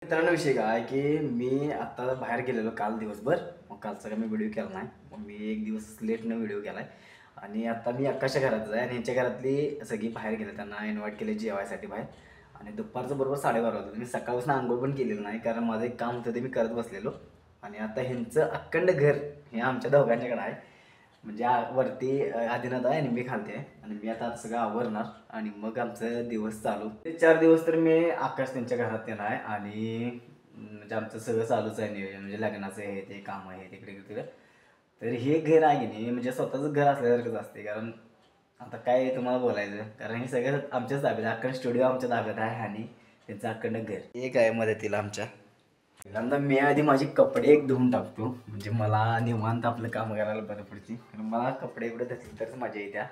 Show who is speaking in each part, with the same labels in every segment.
Speaker 1: मित्रांनो विषय काय की मी आता बाहेर गेलेलो काल दिवसभर, मग कालचा काय मी व्हिडिओ केला नाही. मग मी एक दिवस लेटनं व्हिडिओ केला आहे. आणि आता मी आकाशच्या घरातच आहे आणि यांच्या घरातली सगळी बाहेर गेले, त्यांना इन्व्हाइट केले जेवायसाठी बाहेर. आणि दुपारचं बरोबर 12:30 होतं. मी सकाळपासून आंघोळ पण केलेलं नाही कारण माझं एक काम होतं ते मी करत बसलेलो. आणि आता ह्यांचं अखंड घर हे आमच्या दोघांच्याकडे आहे. म्हणजे वरती आदिनाथ आहे आणि मी खालते आहे. आणि मी आता सगळं आवरणार आणि मग आमचं दिवस चालू. ते 4 दिवस तर मी आकाश त्यांच्या घरात येणार आहे. आणि म्हणजे आमचं सगळं चालूच आहे नियोजन, म्हणजे लग्नाचं हे ते काम आहे तिकडे तिकडे. तर हे घर आहे की नाही म्हणजे स्वतःचं घर असल्यासारखंच असते. कारण आता काय तुम्हाला बोलायचं, कारण हे सगळं आमच्याच ताब्यात, अखंड स्टुडिओ आमच्या ताब्यात आहे आणि त्यांचं अखंड घर एक आहे मदतीला आमच्या. पहिल्यांदा मी आधी माझे कपडे एक धुवून टाकतो, म्हणजे मला निवांत आपलं काम करायला बरं पडते. कारण मला कपडे एवढे धुतले तरच मजा येत्या,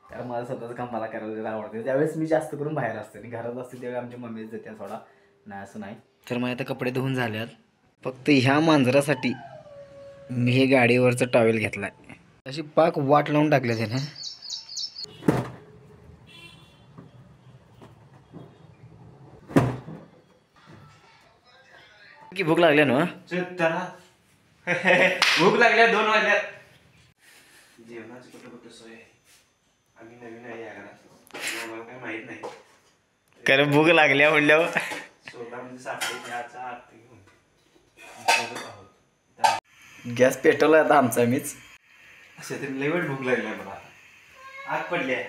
Speaker 1: कारण मला स्वतःचं काम मला करायला आवडते. त्यावेळेस मी जास्त करून बाहेर असते आणि घरात असते त्यावेळी आमच्या मम्मीच देते थोडा, नाही असं नाही. तर मग आता कपडे धुवून झाल्यात. फक्त ह्या मांजरासाठी मी हे गाडीवरचं टॉवेल घेतलाय, अशी पाक वाट लावून टाकले त्याने. की भूक लागल्या ना
Speaker 2: भूक लागल्या 2 वाजल्यात. जेवणाची कुठं कुठं सोय आहे? आम्ही नवीन आहे या घरात, आम्हाला काही माहित नाही.
Speaker 1: कारण भूक लागल्या म्हणल्यावर
Speaker 2: सोलामध्ये साखळी घ्यायचा आत घेऊन शोधत आहोत.
Speaker 1: गॅस पेटवला आता आमचा मीच.
Speaker 2: असं तरी लई वेळ भूक लागली मला. आग पडली आहे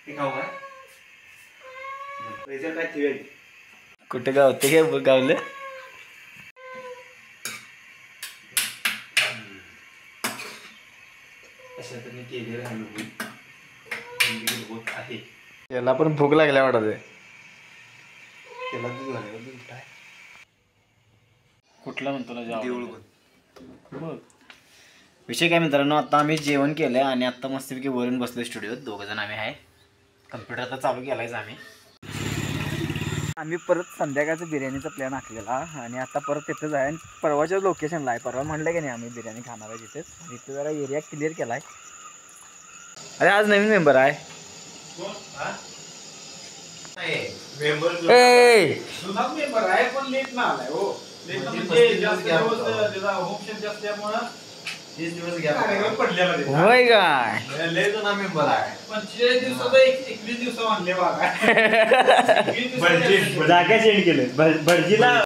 Speaker 2: ते खाऊ का? पैसे काय ठेवेल
Speaker 1: कुठे गावते काय गावलं.
Speaker 2: असं तरी केलेलं हलवून होत आहे.
Speaker 1: त्याला पण भूक लागल्या वाटत.
Speaker 2: त्याला दूध झालं दूध काय
Speaker 1: कुठला म्हणतो ना
Speaker 2: देऊळ
Speaker 1: बघ. विषय काय मित्रांनो, आता आम्ही जेवण केलं आणि आता मस्तपैकी वरून बसलो स्टुडिओत. 2 जण आम्ही आहे. कम्प्युटर आता चालू केलायच आम्ही परत संध्याकाळचा बिर्याणीचा प्लॅन आखलेला आणि आता परत तिथंच आहे. परवाच्या लोकेशनला आहे. परवा म्हणलं की नाही आम्ही बिर्याणी खाणार आहे तिथेच. तिथं जरा एरिया क्लिअर केला आहे. अरे आज नवीन मेंबर आहे.
Speaker 3: मेंबर आहे पण लेट ना आलाय. हो लेट म्हणजे जास्त त्याचा ऑप्शन असल्यामुळं
Speaker 2: 30 दिवस घ्या
Speaker 3: पडलेला
Speaker 1: होय काय
Speaker 2: लय जण मेंबर आहे.
Speaker 3: 45 दिवसाचा 21 दिवस आणले बघा.
Speaker 2: जागा चेंज केले भटजीला.